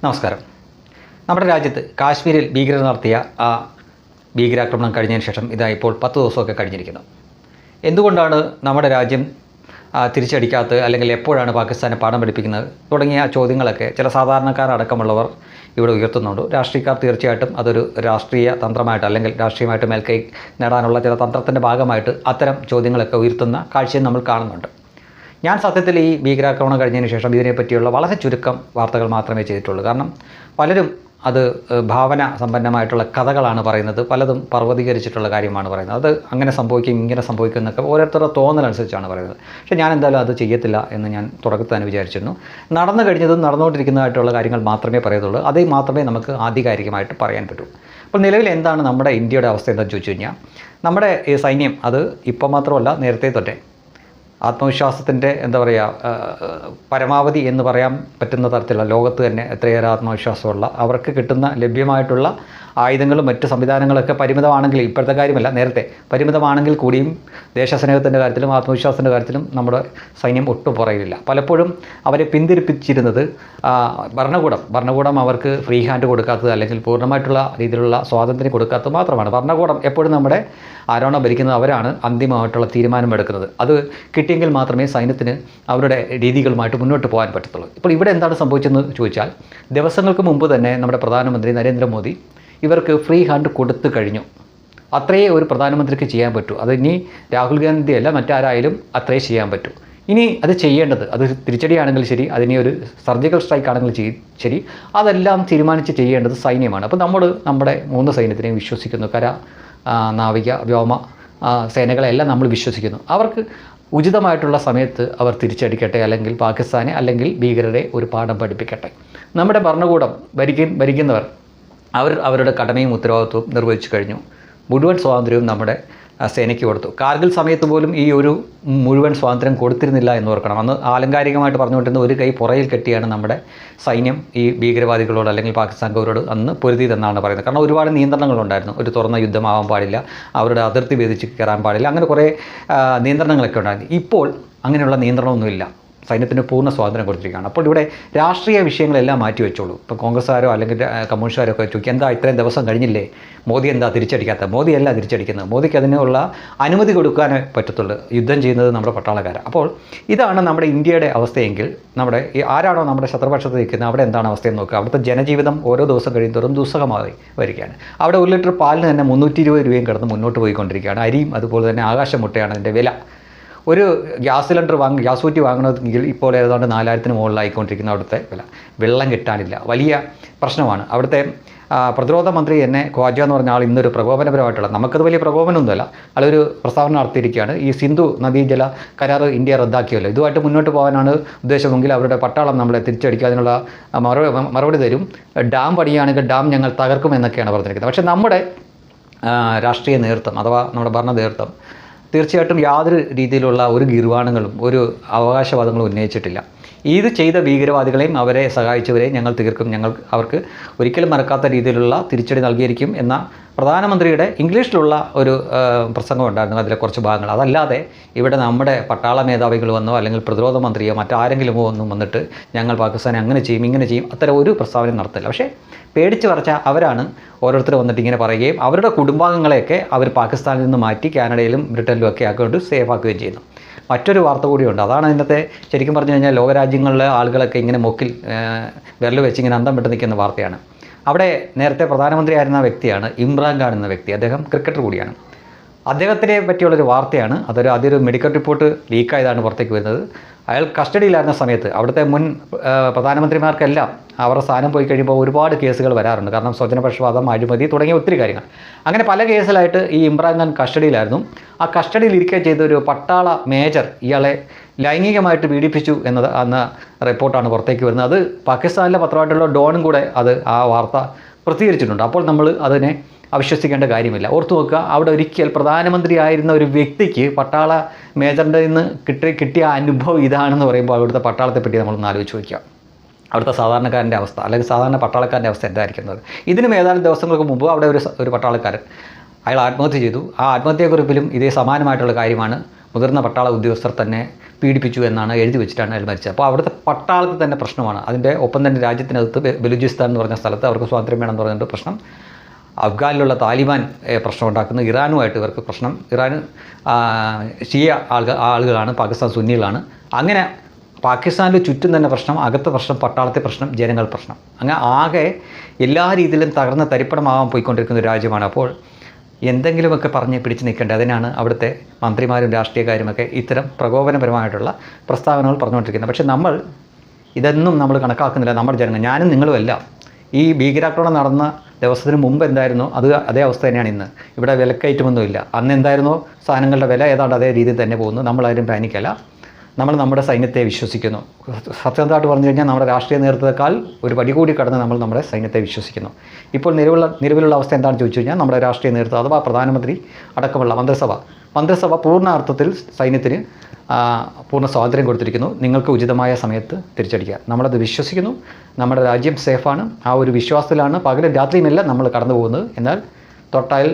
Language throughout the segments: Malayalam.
നമസ്കാരം. നമ്മുടെ രാജ്യത്ത് കാശ്മീരിൽ ഭീകരർ നടത്തിയ ആ ഭീകരാക്രമണം കഴിഞ്ഞതിന് ശേഷം ഇപ്പോൾ 10 ദിവസമൊക്കെ കഴിഞ്ഞിരിക്കുന്നു. എന്തുകൊണ്ടാണ് നമ്മുടെ രാജ്യം തിരിച്ചടിക്കാത്തത്, അല്ലെങ്കിൽ എപ്പോഴാണ് പാകിസ്ഥാനെ പാഠം പഠിപ്പിക്കുന്നത് തുടങ്ങിയ ചോദ്യങ്ങളൊക്കെ ചില സാധാരണക്കാരടക്കമുള്ളവർ ഇവിടെ ഉയർത്തുന്നുണ്ട്. രാഷ്ട്രീയക്കാർ തീർച്ചയായിട്ടും അതൊരു രാഷ്ട്രീയ തന്ത്രമായിട്ട് അല്ലെങ്കിൽ രാഷ്ട്രീയമായിട്ട് മേൽക്കൈ നേടാനുള്ള ചില തന്ത്രത്തിൻ്റെ ഭാഗമായിട്ട് അത്തരം ചോദ്യങ്ങളൊക്കെ ഉയർത്തുന്ന കാഴ്ചയും നമ്മൾ കാണുന്നുണ്ട്. ഞാൻ സത്യത്തിൽ ഈ ഭീകരാക്രമണം കഴിഞ്ഞതിന് ശേഷം ഇതിനെപ്പറ്റിയുള്ള വളരെ ചുരുക്കം വാർത്തകൾ മാത്രമേ ചെയ്തിട്ടുള്ളൂ. കാരണം പലരും അത് ഭാവന സമ്പന്നമായിട്ടുള്ള കഥകളാണ് പറയുന്നത്, പലതും പർവ്വതീകരിച്ചിട്ടുള്ള കാര്യമാണ് പറയുന്നത്. അത് അങ്ങനെ സംഭവിക്കും ഇങ്ങനെ സംഭവിക്കും എന്നൊക്കെ ഓരോരുത്തരുടെ തോന്നലനുസരിച്ചാണ് പറയുന്നത്. പക്ഷേ ഞാൻ എന്തായാലും അത് ചെയ്യത്തില്ല എന്ന് ഞാൻ തുടക്കത്തിൽ തന്നെ വിചാരിച്ചിരുന്നു. നടന്നു കഴിഞ്ഞതും നടന്നുകൊണ്ടിരിക്കുന്നതായിട്ടുള്ള കാര്യങ്ങൾ മാത്രമേ പറയത്തുള്ളൂ. അത് മാത്രമേ നമുക്ക് ആധികാരികമായിട്ട് പറയാൻ പറ്റൂ. അപ്പോൾ നിലവിൽ എന്താണ് നമ്മുടെ ഇന്ത്യയുടെ അവസ്ഥ എന്താണെന്ന് ചോദിച്ചു കഴിഞ്ഞാൽ, നമ്മുടെ ഈ സൈന്യം അത് ഇപ്പോൾ മാത്രമല്ല നേരത്തെ തൊട്ടേ ആത്മവിശ്വാസത്തിൻ്റെ പരമാവധി എന്ന് പറയാൻ പറ്റുന്ന തരത്തിലുള്ള ലോകത്ത് തന്നെ എത്രയേറെ ആത്മവിശ്വാസമുള്ള അവർക്ക് കിട്ടുന്ന ലഭ്യമായിട്ടുള്ള ആയുധങ്ങളും മറ്റ് സംവിധാനങ്ങളൊക്കെ പരിമിതമാണെങ്കിൽ, ഇപ്പോഴത്തെ കാര്യമല്ല നേരത്തെ പരിമിതമാണെങ്കിൽ കൂടിയും ദേശസ്നേഹത്തിൻ്റെ കാര്യത്തിലും ആത്മവിശ്വാസത്തിൻ്റെ കാര്യത്തിലും നമ്മുടെ സൈന്യം ഒട്ടും പുറകിലില്ല. പലപ്പോഴും അവരെ പിന്തിരിപ്പിച്ചിരുന്നത് ഭരണകൂടം അവർക്ക് ഫ്രീ ഹാൻഡ് കൊടുക്കാത്തത് അല്ലെങ്കിൽ പൂർണ്ണമായിട്ടുള്ള രീതിയിലുള്ള സ്വാതന്ത്ര്യം കൊടുക്കാത്തത് മാത്രമാണ്. ഭരണകൂടം എപ്പോഴും നമ്മുടെ ആരാണോ ഭരിക്കുന്നത് അവരാണ് അന്തിമമായിട്ടുള്ള തീരുമാനമെടുക്കുന്നത്. അത് കിട്ടിയെങ്കിൽ മാത്രമേ സൈന്യത്തിന് അവരുടെ രീതികളുമായിട്ട് മുന്നോട്ട് പോകാൻ പറ്റത്തുള്ളൂ. ഇപ്പോൾ ഇവിടെ എന്താണ് സംഭവിച്ചതെന്ന് ചോദിച്ചാൽ, ദിവസങ്ങൾക്ക് മുമ്പ് തന്നെ നമ്മുടെ പ്രധാനമന്ത്രി നരേന്ദ്രമോദി ഇവർക്ക് ഫ്രീ ഹാൻഡ് കൊടുത്തു കഴിഞ്ഞു. അത്രയേ ഒരു പ്രധാനമന്ത്രിക്ക് ചെയ്യാൻ പറ്റൂ. അത് ഇനി രാഹുൽ ഗാന്ധി അല്ല മറ്റാരായാലും അത്രയേ ചെയ്യാൻ പറ്റൂ. ഇനി അത് ചെയ്യേണ്ടത്, അത് തിരിച്ചടിയാണെങ്കിൽ ശരി, അതിനെ ഒരു സർജിക്കൽ സ്ട്രൈക്ക് ആണെങ്കിൽ ശരി, അതെല്ലാം തീരുമാനിച്ച് ചെയ്യേണ്ടത് സൈന്യമാണ്. അപ്പോൾ നമ്മുടെ 3 സൈന്യത്തിനെയും വിശ്വസിക്കുന്നു. കര, നാവിക, വ്യോമ സേനകളെല്ലാം നമ്മൾ വിശ്വസിക്കുന്നു. അവർക്ക് ഉചിതമായിട്ടുള്ള സമയത്ത് അവർ തിരിച്ചടിക്കട്ടെ, അല്ലെങ്കിൽ പാകിസ്ഥാനെ അല്ലെങ്കിൽ ഭീകരരെ ഒരു പാഠം പഠിപ്പിക്കട്ടെ. നമ്മുടെ ഭരണകൂടം ഭരിക്കുന്നവർ അവരുടെ കടമയും ഉത്തരവാദിത്വവും നിർവഹിച്ചു കഴിഞ്ഞു. മുഴുവൻ സ്വാതന്ത്ര്യവും നമ്മുടെ സേനയ്ക്ക് കൊടുത്തു. കാർഗിൽ സമയത്ത് പോലും ഈ ഒരു മുഴുവൻ സ്വാതന്ത്ര്യം കൊടുത്തിരുന്നില്ല എന്ന് ഓർക്കണം. അന്ന് ആലങ്കാരികമായിട്ട് പറഞ്ഞുകൊണ്ടിരുന്ന ഒരു കൈ പുറയിൽ കെട്ടിയാണ് നമ്മുടെ സൈന്യം ഈ ഭീകരവാദികളോട് അല്ലെങ്കിൽ പാകിസ്ഥാൻകാരോട് അന്ന് പൊരുതിയതെന്നാണ് പറയുന്നത്. കാരണം ഒരുപാട് നിയന്ത്രണങ്ങളുണ്ടായിരുന്നു. ഒരു തുറന്ന യുദ്ധമാവാൻ പാടില്ല, അവരുടെ അതിർത്തി ഭേദിച്ച് കയറാൻ പാടില്ല, അങ്ങനെ കുറേ നിയന്ത്രണങ്ങളൊക്കെ ഉണ്ടായിരുന്നു. ഇപ്പോൾ അങ്ങനെയുള്ള നിയന്ത്രണമൊന്നുമില്ല. സൈന്യത്തിന് പൂർണ്ണ സ്വാതന്ത്ര്യം കൊടുത്തിരിക്കുകയാണ്. അപ്പോൾ ഇവിടെ രാഷ്ട്രീയ വിഷയങ്ങളെല്ലാം മാറ്റി വെച്ചോളൂ. ഇപ്പോൾ കോൺഗ്രസ്സുകാരോ അല്ലെങ്കിൽ കമ്മ്യൂണിസ്റ്റുകാരോ ഒക്കെ ചോദിക്കും, എന്താ ഇത്രയും ദിവസം കഴിഞ്ഞില്ലേ, മോദി എന്താ തിരിച്ചടിക്കാത്ത? മോദിയല്ല തിരിച്ചടിക്കുന്നത്, മോദിക്ക് അതിനുള്ള അനുമതി കൊടുക്കാനേ പറ്റത്തുള്ളൂ. യുദ്ധം ചെയ്യുന്നത് നമ്മുടെ പട്ടാളക്കാരാണ്. അപ്പോൾ ഇതാണ് നമ്മുടെ ഇന്ത്യയുടെ അവസ്ഥയെങ്കിൽ, ആരാണോ നമ്മുടെ ശത്രുപക്ഷത്ത് നിൽക്കുന്നത് അവിടെ എന്താണ് അവസ്ഥയെന്ന് നോക്കുക. അവിടുത്തെ ജനജീവിതം ഓരോ ദിവസം കഴിയുന്നതോറും ദുസ്സഹമായി വരികയാണ്. അവിടെ 1 ലിറ്റർ പാലിന് തന്നെ 320 രൂപയും കിടന്ന് മുന്നോട്ട് പോയിക്കൊണ്ടിരിക്കുകയാണ്. അരിയും അതുപോലെ തന്നെ ആകാശമുട്ടയാണ് അതിൻ്റെ വില. ഒരു ഗ്യാസ് സിലിണ്ടർ ഗ്യാസ് കുറ്റി വാങ്ങണമെങ്കിൽ ഇപ്പോൾ ഏതാണ്ട് 4000-ന് മുകളിലായിക്കൊണ്ടിരിക്കുന്ന അവിടുത്തെ വില. വെള്ളം കിട്ടാനില്ല, വലിയ പ്രശ്നമാണ്. അവിടുത്തെ പ്രതിരോധ മന്ത്രി ഖ്വാജ എന്ന് പറഞ്ഞ ആൾ ഇന്നൊരു പ്രകോപനപരമായിട്ടുള്ള, നമുക്കത് വലിയ പ്രകോപനമൊന്നുമല്ല, ആളൊരു പ്രസ്താവന നടത്തിയിരിക്കുകയാണ്. ഈ സിന്ധു നദീജല കരാർ ഇന്ത്യ റദ്ദാക്കിയല്ലോ, ഇതുമായിട്ട് മുന്നോട്ട് പോകാനാണ് ഉദ്ദേശമെങ്കിൽ അവരുടെ പട്ടാളം നമ്മളെ തിരിച്ചടിക്കുക, അതിനുള്ള മറുപടി തരും. ഡാം പണിയുകയാണെങ്കിൽ ഡാം ഞങ്ങൾ തകർക്കും എന്നൊക്കെയാണ് പറഞ്ഞിരിക്കുന്നത്. പക്ഷേ നമ്മുടെ രാഷ്ട്രീയ നേതൃത്വം അഥവാ നമ്മുടെ ഭരണ നേതൃത്വം തീർച്ചയായിട്ടും യാതൊരു രീതിയിലുള്ള ഒരു ഗീർവാണങ്ങളും ഒരു അവകാശവാദങ്ങളും ഉന്നയിച്ചിട്ടില്ല. ഇത് ചെയ്ത ഭീകരവാദികളെയും അവരെ സഹായിച്ചവരെയും ഞങ്ങൾ തീർക്കും, ഞങ്ങൾ അവർക്ക് ഒരിക്കലും മറക്കാത്ത രീതിയിലുള്ള തിരിച്ചടി നൽകിയിരിക്കും എന്ന പ്രധാനമന്ത്രിയുടെ ഇംഗ്ലീഷിലുള്ള ഒരു പ്രസംഗം ഉണ്ടായിരുന്നു. അതിലെ കുറച്ച് ഭാഗങ്ങൾ. അതല്ലാതെ ഇവിടെ നമ്മുടെ പട്ടാള മേധാവികൾ വന്നോ അല്ലെങ്കിൽ പ്രതിരോധ മന്ത്രിയോ മറ്റാരെങ്കിലുമോ ഒന്നും വന്നിട്ട് ഞങ്ങൾ പാകിസ്ഥാനെ അങ്ങനെ ചെയ്യും ഇങ്ങനെ ചെയ്യും അത്തരം ഒരു പ്രസ്താവന നടത്തില്ല. പക്ഷേ പേടിച്ച് വരച്ച അവരാണ് ഓരോരുത്തർ വന്നിട്ട് ഇങ്ങനെ പറയുകയും അവരുടെ കുടുംബാംഗങ്ങളെയൊക്കെ അവർ പാകിസ്ഥാനിൽ നിന്ന് മാറ്റി കാനഡയിലും ബ്രിട്ടനിലും ഒക്കെ ആക്കിക്കൊണ്ട് സേഫ് ആക്കുകയും ചെയ്യുന്നു. മറ്റൊരു വാർത്ത കൂടിയുണ്ട്. അതാണ് ഇന്നത്തെ ശരിക്കും പറഞ്ഞു കഴിഞ്ഞാൽ ലോകരാജ്യങ്ങളിലെ ആളുകളൊക്കെ ഇങ്ങനെ മൊക്കിൽ വിരൽ വെച്ച് ഇങ്ങനെ അന്തം വിട്ട് നിൽക്കുന്ന വാർത്തയാണ്. അവിടെ നേരത്തെ പ്രധാനമന്ത്രിയായിരുന്ന വ്യക്തിയാണ് ഇമ്രാൻഖാൻ എന്ന വ്യക്തി. അദ്ദേഹം ക്രിക്കറ്റർ കൂടിയാണ്. അദ്ദേഹത്തിനെ പറ്റിയുള്ളൊരു വാർത്തയാണ്. അതൊരു മെഡിക്കൽ റിപ്പോർട്ട് ലീക്കായതാണ് പുറത്തേക്ക് വരുന്നത്. അയാൾ കസ്റ്റഡിയിലായിരുന്ന സമയത്ത് അവിടുത്തെ മുൻ പ്രധാനമന്ത്രിമാർക്കെല്ലാം അവരുടെ സ്ഥാനം പോയി കഴിയുമ്പോൾ ഒരുപാട് കേസുകൾ വരാറുണ്ട്. കാരണം സ്വജനപക്ഷപാതം, അഴിമതി തുടങ്ങിയ ഒത്തിരി കാര്യങ്ങൾ. അങ്ങനെ പല കേസിലായിട്ട് ഈ ഇമ്രാൻഖാൻ കസ്റ്റഡിയിലായിരുന്നു. ആ കസ്റ്റഡിയിൽ ഇരിക്കുക ചെയ്ത ഒരു പട്ടാള മേജർ ഇയാളെ ലൈംഗികമായിട്ട് പീഡിപ്പിച്ചു എന്നത് അന്ന് റിപ്പോർട്ടാണ് പുറത്തേക്ക് വരുന്നത്. അത് പാകിസ്ഥാനിലെ പത്രമായിട്ടുള്ള ഡോണും കൂടെ ആ വാർത്ത പ്രസിദ്ധീകരിച്ചിട്ടുണ്ട്. അപ്പോൾ നമ്മൾ അതിനെ അവിശ്വസിക്കേണ്ട കാര്യമില്ല. ഓർത്തു നോക്കുക, അവിടെ ഒരിക്കൽ പ്രധാനമന്ത്രിയായിരുന്ന ഒരു വ്യക്തിക്ക് പട്ടാള മേജറിൻ്റെ നിന്ന് കിട്ടിയ അനുഭവം ഇതാണെന്ന് പറയുമ്പോൾ അവിടുത്തെ പട്ടാളത്തെ പറ്റി നമ്മളൊന്ന് ആലോചിച്ച് വയ്ക്കുക. അവിടുത്തെ സാധാരണക്കാരൻ്റെ അവസ്ഥ അല്ലെങ്കിൽ സാധാരണ പട്ടാളക്കാരൻ്റെ അവസ്ഥ എന്തായിരിക്കുന്നത്. ഇതിനും ഏതാനും ദിവസങ്ങൾക്ക് മുമ്പ് അവിടെ ഒരു പട്ടാളക്കാരൻ അയാൾ ആത്മഹത്യ ചെയ്തു. ആ ആത്മഹത്യാക്കുറിപ്പിലും ഇതേ സമാനമായിട്ടുള്ള കാര്യമാണ് മുതിർന്ന പട്ടാള ഉദ്യോഗസ്ഥർ തന്നെ പീഡിപ്പിച്ചു എന്നാണ് എഴുതി വെച്ചിട്ടാണ് അയാൾ മരിച്ചത്. അപ്പോൾ അവിടുത്തെ പട്ടാളത്തിൽ തന്നെ പ്രശ്നമാണ്. അതിൻ്റെ ഒപ്പം തന്നെ രാജ്യത്തിനകത്ത് ബലൂചിസ്ഥാൻ എന്ന് പറഞ്ഞ സ്ഥലത്ത് അവർക്ക് സ്വാതന്ത്ര്യം വേണമെന്ന് പറഞ്ഞിട്ട് പ്രശ്നം, അഫ്ഗാനിലുള്ള താലിബാൻ പ്രശ്നം ഉണ്ടാക്കുന്നു, ഇറാനുമായിട്ട് ഇവർക്ക് പ്രശ്നം, ഇറാൻ ഷിയ ആളുകളാണ്, പാകിസ്ഥാൻ സുന്നികളാണ്. അങ്ങനെ പാകിസ്ഥാനിൽ ചുറ്റും തന്നെ പ്രശ്നം, അകത്തെ പ്രശ്നം, പട്ടാളത്തെ പ്രശ്നം, ജനങ്ങൾ പ്രശ്നം, അങ്ങനെ ആകെ എല്ലാ രീതിയിലും തകർന്ന് തരിപ്പണമാകാൻ പോയിക്കൊണ്ടിരിക്കുന്ന ഒരു രാജ്യമാണ്. അപ്പോൾ എന്തെങ്കിലുമൊക്കെ പറഞ്ഞ് പിടിച്ച് നിൽക്കേണ്ടത്. അതിനാണ് അവിടുത്തെ മന്ത്രിമാരും രാഷ്ട്രീയക്കാരുമൊക്കെ ഇത്തരം പ്രകോപനപരമായിട്ടുള്ള പ്രസ്താവനകൾ പറഞ്ഞുകൊണ്ടിരിക്കുന്നത്. പക്ഷേ ഇതൊന്നും നമ്മൾ കണക്കാക്കുന്നില്ല. നമ്മുടെ ജനങ്ങൾ, ഞാനും നിങ്ങളുമെല്ലാം ഈ ഭീകരാക്രമണം നടന്ന ദിവസത്തിന് മുമ്പ് എന്തായിരുന്നോ അതേ അവസ്ഥ തന്നെയാണ് ഇന്ന്. ഇവിടെ വിലക്കയറ്റമൊന്നുമില്ല. അന്ന് എന്തായിരുന്നോ സാധനങ്ങളുടെ വില ഏതാണ്ട് അതേ രീതിയിൽ തന്നെ പോകുന്നു. നമ്മളാരും പാനിക്കല്ല. നമ്മൾ നമ്മുടെ സൈന്യത്തെ വിശ്വസിക്കുന്നു. സത്യസന്ധമായിട്ട് പറഞ്ഞു കഴിഞ്ഞാൽ നമ്മുടെ രാഷ്ട്രീയ നേതൃത്വത്തെക്കാൾ ഒരു പടി കൂടി കടന്ന് നമ്മൾ നമ്മുടെ സൈന്യത്തെ വിശ്വസിക്കുന്നു. ഇപ്പോൾ നിലവിലുള്ള അവസ്ഥ എന്താണെന്ന് ചോദിച്ചു കഴിഞ്ഞാൽ നമ്മുടെ രാഷ്ട്രീയ നേതൃത്വം അഥവാ പ്രധാനമന്ത്രി അടക്കമുള്ള മന്ത്രിസഭ പൂർണ്ണ അർത്ഥത്തിൽ സൈന്യത്തിന് പൂർണ്ണ സ്വാതന്ത്ര്യം കൊടുത്തിരിക്കുന്നു. നിങ്ങൾക്ക് ഉചിതമായ സമയത്ത് തിരിച്ചടിക്കുക. നമ്മളത് വിശ്വസിക്കുന്നു. നമ്മുടെ രാജ്യം സേഫാണ്. ആ ഒരു വിശ്വാസത്തിലാണ് പകലും രാത്രിയുമെല്ലാം നമ്മൾ കടന്നു പോകുന്നത്. എന്നാൽ തൊട്ടയൽ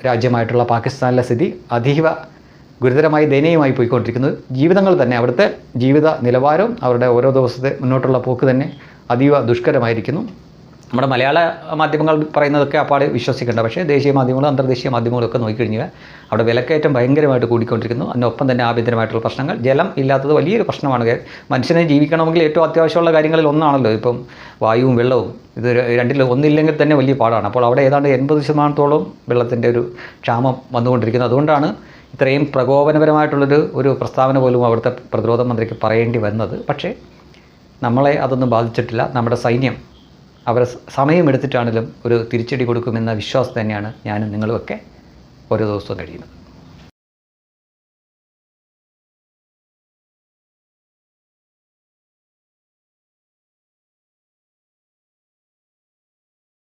രാജ്യമായിട്ടുള്ള പാകിസ്ഥാനിലെ സ്ഥിതി അതീവ ഗുരുതരമായി ദയനീയമായി പോയിക്കൊണ്ടിരിക്കുന്നത്. ജീവിതങ്ങൾ തന്നെ, അവിടുത്തെ ജീവിത നിലവാരവും അവരുടെ ഓരോ ദിവസത്തെ മുന്നോട്ടുള്ള പോക്ക് തന്നെ അതീവ ദുഷ്കരമായിരിക്കുന്നു. നമ്മുടെ മലയാള മാധ്യമങ്ങൾ പറയുന്നതൊക്കെ അപ്പാടെ വിശ്വസിക്കേണ്ട. പക്ഷേ ദേശീയ മാധ്യമങ്ങളും അന്തർദേശീയ മാധ്യമങ്ങളൊക്കെ നോക്കിക്കഴിഞ്ഞാൽ അവിടെ വിലക്കയറ്റം ഭയങ്കരമായിട്ട് കൂടിക്കൊണ്ടിരിക്കുന്നു. അതിനൊപ്പം തന്നെ ആഭ്യന്തരമായിട്ടുള്ള പ്രശ്നങ്ങൾ, ജലം ഇല്ലാത്തത് വലിയൊരു പ്രശ്നമാണ്. മനുഷ്യനെ ജീവിക്കണമെങ്കിൽ ഏറ്റവും അത്യാവശ്യമുള്ള കാര്യങ്ങളിൽ ഒന്നാണല്ലോ ഇപ്പം വായുവും വെള്ളവും. ഇത് രണ്ടിൽ ഒന്നില്ലെങ്കിൽ തന്നെ വലിയ പാടാണ്. അപ്പോൾ അവിടെ ഏതാണ്ട് 80% വെള്ളത്തിൻ്റെ ഒരു ക്ഷാമം വന്നുകൊണ്ടിരിക്കുന്നു. അതുകൊണ്ടാണ് ഇത്രയും പ്രകോപനപരമായിട്ടുള്ളൊരു പ്രസ്താവന പോലും അവിടുത്തെ പ്രതിരോധ മന്ത്രിക്ക് പറയേണ്ടി വന്നത്. പക്ഷേ നമ്മളെ അതൊന്നും ബാധിച്ചിട്ടില്ല. നമ്മുടെ സൈന്യം അവർ സമയമെടുത്തിട്ടാണെങ്കിലും ഒരു തിരിച്ചടി കൊടുക്കുമെന്ന വിശ്വാസം തന്നെയാണ് ഞാനും നിങ്ങളുമൊക്കെ ഓരോ ദിവസവും കഴിയുന്നത്.